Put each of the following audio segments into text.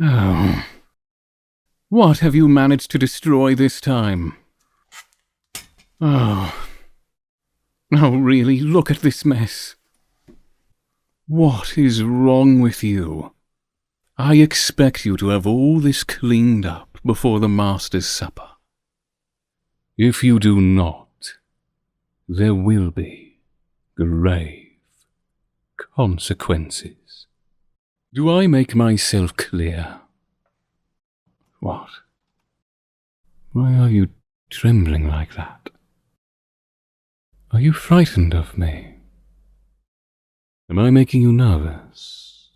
Oh. What have you managed to destroy this time? Oh. Oh, really, look at this mess. What is wrong with you? I expect you to have all this cleaned up before the Master's Supper. If you do not, there will be grave consequences. Do I make myself clear? What? Why are you trembling like that? Are you frightened of me? Am I making you nervous?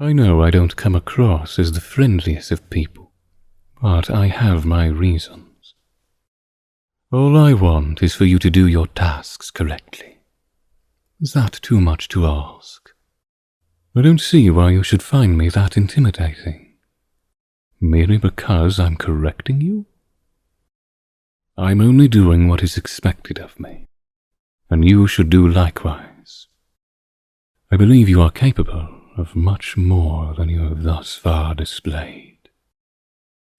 I know I don't come across as the friendliest of people, but I have my reasons. All I want is for you to do your tasks correctly. Is that too much to ask? I don't see why you should find me that intimidating. Merely because I'm correcting you? I'm only doing what is expected of me, and you should do likewise. I believe you are capable of much more than you have thus far displayed.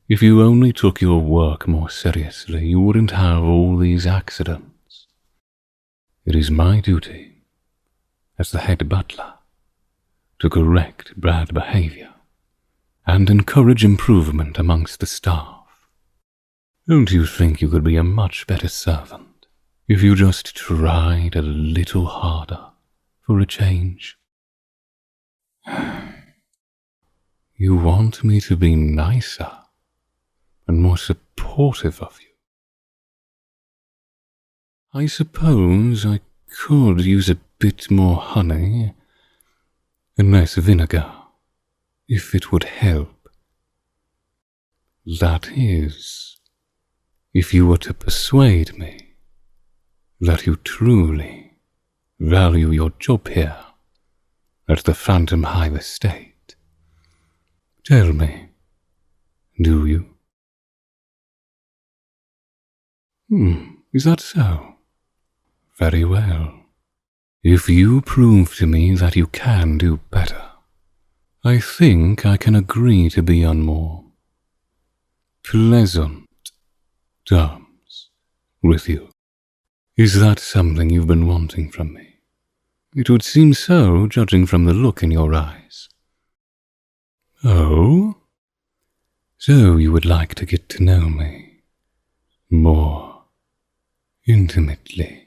If you only took your work more seriously, you wouldn't have all these accidents. It is my duty, as the head butler, to correct bad behavior and encourage improvement amongst the staff. Don't you think you could be a much better servant if you just tried a little harder for a change? You want me to be nicer and more supportive of you? I suppose I could use a bit more honey and less vinegar, if it would help. That is, if you were to persuade me that you truly value your job here at the Phantom Hive Estate. Tell me, do you? Is that so? Very well. If you prove to me that you can do better, I think I can agree to be on more pleasant terms with you. Is that something you've been wanting from me? It would seem so, judging from the look in your eyes. Oh? So you would like to get to know me more intimately.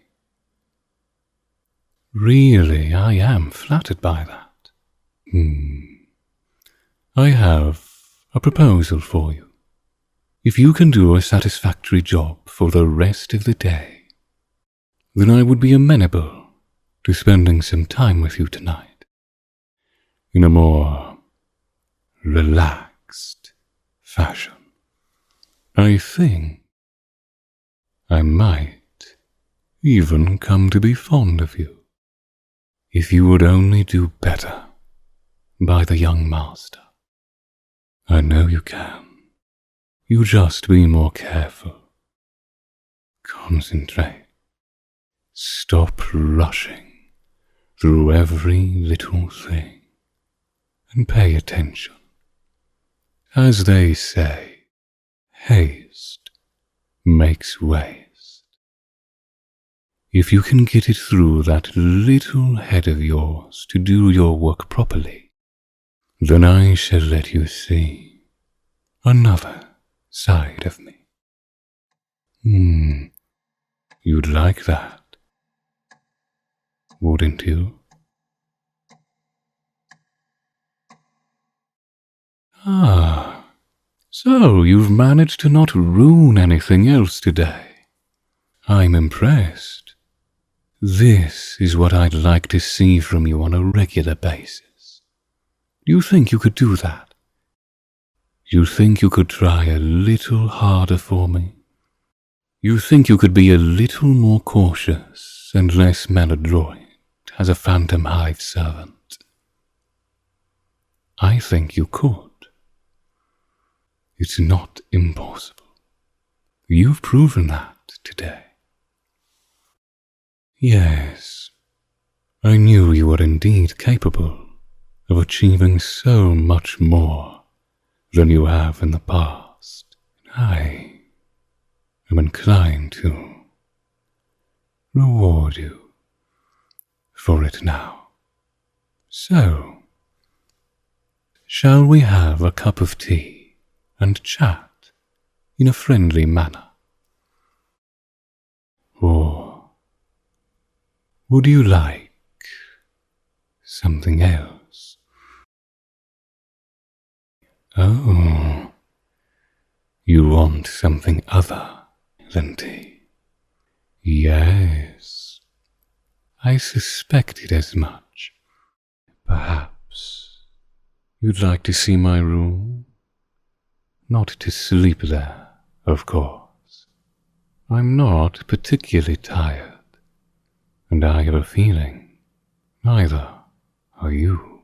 Really, I am flattered by that. I have a proposal for you. If you can do a satisfactory job for the rest of the day, then I would be amenable to spending some time with you tonight in a more relaxed fashion. I think I might even come to be fond of you if you would only do better by the young master. I know you can. You just be more careful. Concentrate. Stop rushing through every little thing and pay attention. As they say, haste makes waste. If you can get it through that little head of yours to do your work properly, then I shall let you see another side of me. You'd like that, wouldn't you? So you've managed to not ruin anything else today. I'm impressed. This is what I'd like to see from you on a regular basis. Do you think you could do that? You think you could try a little harder for me? You think you could be a little more cautious and less maladroit as a Phantom Hive servant? I think you could. It's not impossible. You've proven that today. Yes, I knew you were indeed capable of achieving so much more than you have in the past. I am inclined to reward you for it now. So, shall we have a cup of tea and chat in a friendly manner? Or would you like something else? Oh, you want something other than tea? Yes, I suspected as much. Perhaps you'd like to see my room? Not to sleep there, of course. I'm not particularly tired, and I have a feeling neither are you.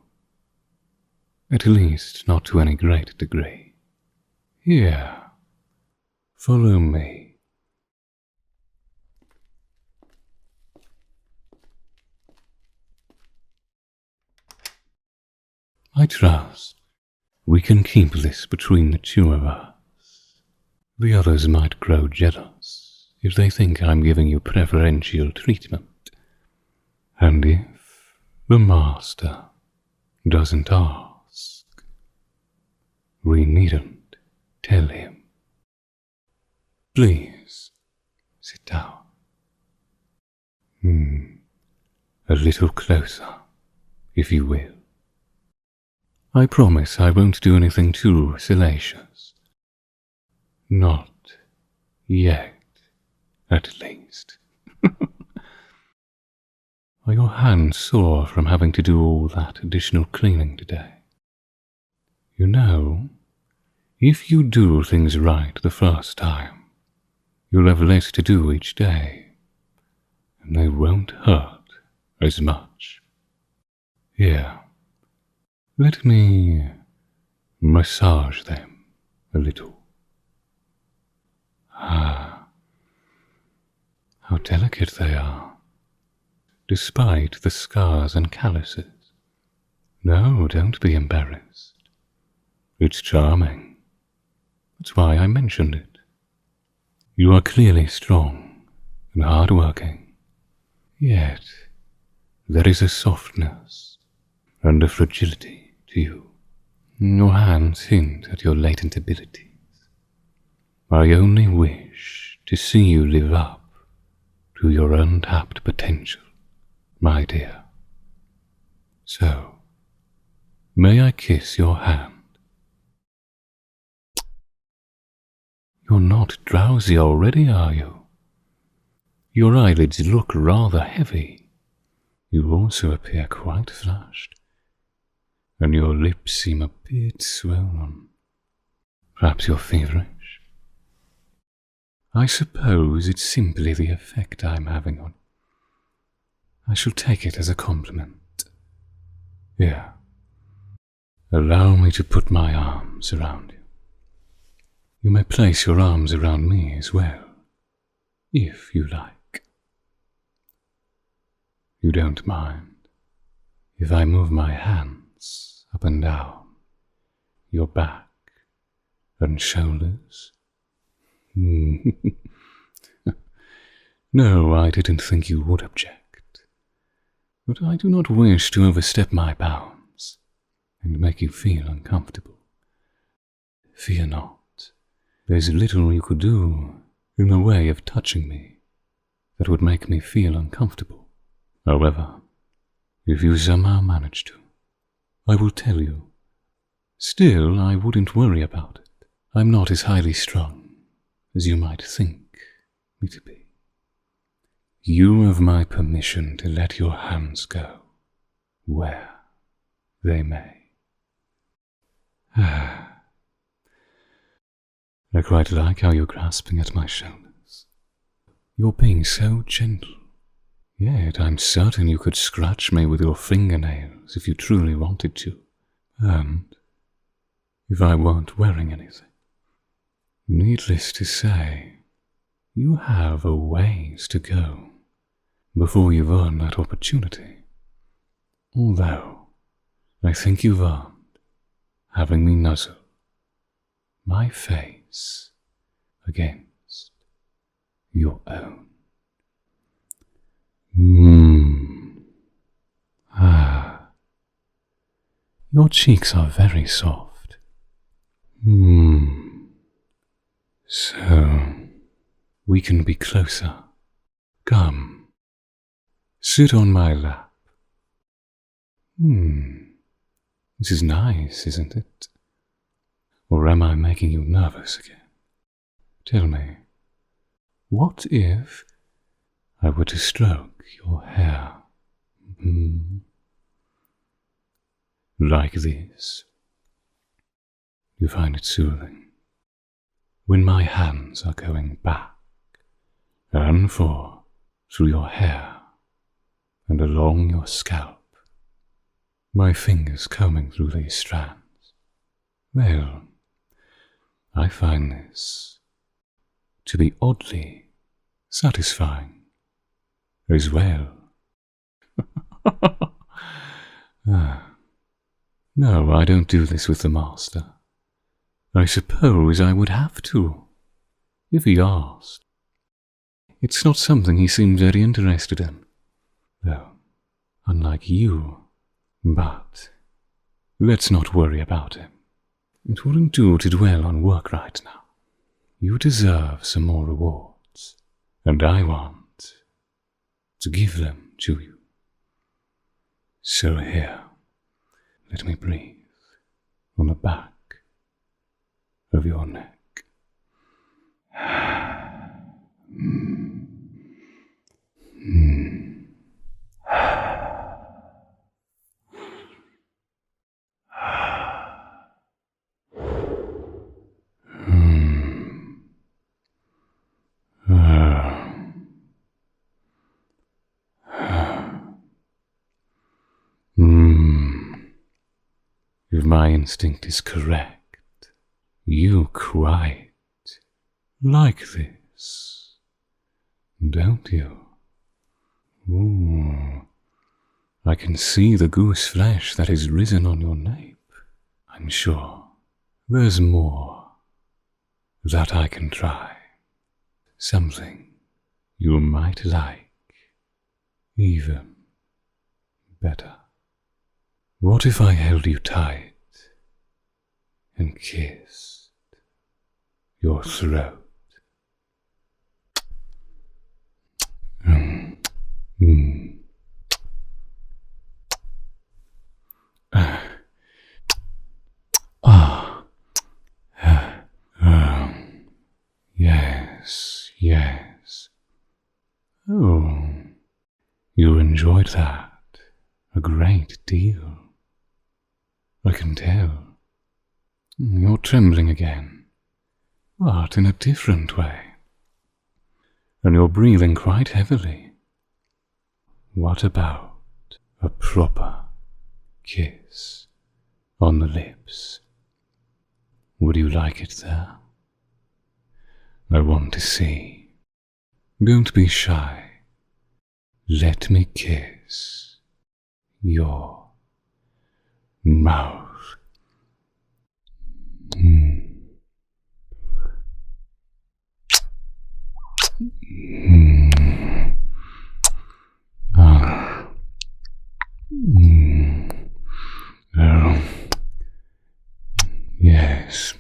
At least not to any great degree. Here, follow me. I trust we can keep this between the two of us. The others might grow jealous if they think I'm giving you preferential treatment. And if the master doesn't ask, we needn't tell him. Please, sit down. A little closer, if you will. I promise I won't do anything too salacious. Not yet, at least. Are your hands sore from having to do all that additional cleaning today? You know, if you do things right the first time, you'll have less to do each day, and they won't hurt as much. Here, let me massage them a little. Ah, how delicate they are, despite the scars and calluses. No, don't be embarrassed. It's charming. That's why I mentioned it. You are clearly strong and hard-working, yet there is a softness and a fragility to you. Your hands hint at your latent abilities. I only wish to see you live up to your untapped potential, my dear. So, may I kiss your hand? You're not drowsy already, are you? Your eyelids look rather heavy. You also appear quite flushed, and your lips seem a bit swollen. Perhaps you're feverish? I suppose it's simply the effect I'm having on you. I shall take it as a compliment. Here, allow me to put my arms around you. You may place your arms around me as well, if you like. You don't mind if I move my hands up and down your back and shoulders? No, I didn't think you would object, but I do not wish to overstep my bounds and make you feel uncomfortable. Fear not. There's little you could do in the way of touching me that would make me feel uncomfortable. However, if you somehow manage to, I will tell you. Still, I wouldn't worry about it. I'm not as highly strung as you might think me to be. You have my permission to let your hands go where they may. I quite like how you're grasping at my shoulders. You're being so gentle. Yet I'm certain you could scratch me with your fingernails if you truly wanted to, and if I weren't wearing anything. Needless to say, you have a ways to go before you've earned that opportunity. Although, I think you've earned having me nuzzle my face against your own. Ah, your cheeks are very soft. So, we can be closer. Come, sit on my lap. This is nice, isn't it? Or am I making you nervous again? Tell me, what if I were to stroke your hair? Like this. You find it soothing when my hands are going back and forth through your hair and along your scalp, my fingers combing through these strands. Well, I find this to be oddly satisfying as well. No, I don't do this with the master. I suppose I would have to, if he asked. It's not something he seems very interested in, though, unlike you. But let's not worry about him. It wouldn't do to dwell on work right now. You deserve some more rewards, and I want to give them to you. So here, let me breathe on the back of your neck. If my instinct is correct, you quite like this, don't you? I can see the goose flesh that has risen on your nape. I'm sure there's more that I can try. Something you might like even better. What if I held you tight and kissed your throat? Yes. Oh, you enjoyed that a great deal. I can tell. You're trembling again, but in a different way. And you're breathing quite heavily. What about a proper kiss on the lips? Would you like it there? I want to see. Don't be shy. Let me kiss your mouth. Oh, yes.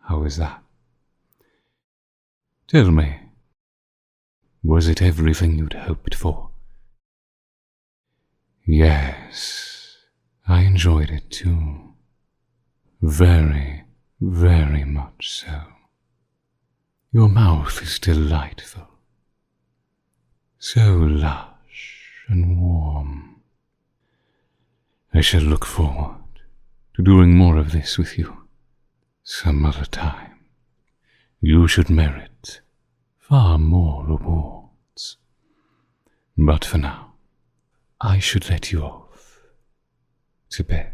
How is that? Tell me, was it everything you'd hoped for? Yes, I enjoyed it too. Very, very much so. Your mouth is delightful. So lush and warm. I shall look forward to doing more of this with you some other time. You should merit far more rewards. But for now, I should let you off to bed.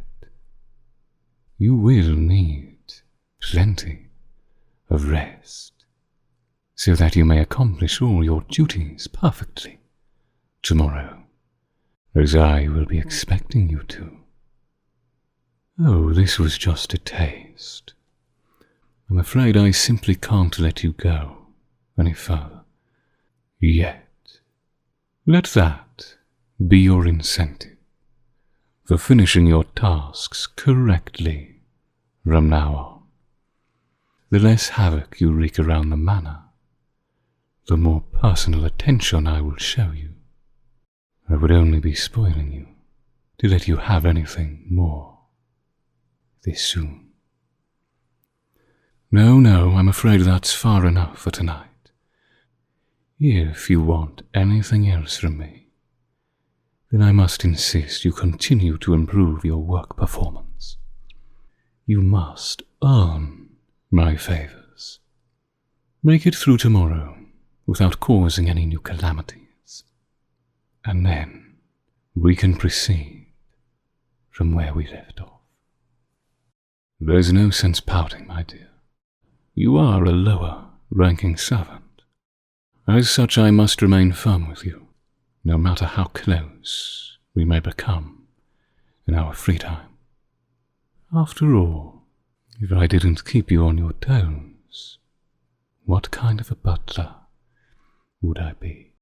You will need plenty of rest, so that you may accomplish all your duties perfectly tomorrow, as I will be expecting you to. Oh, this was just a taste. I'm afraid I simply can't let you go any further yet. Let that be your incentive for finishing your tasks correctly from now on. The less havoc you wreak around the manor, the more personal attention I will show you. I would only be spoiling you to let you have anything more this soon. No, I'm afraid that's far enough for tonight. If you want anything else from me, then I must insist you continue to improve your work performance. You must earn my favors. Make it through tomorrow without causing any new calamities, and then we can proceed from where we left off. There's no sense pouting, my dear. You are a lower-ranking servant. As such, I must remain firm with you, no matter how close we may become in our free time. After all, if I didn't keep you on your toes, what kind of a butler would I be?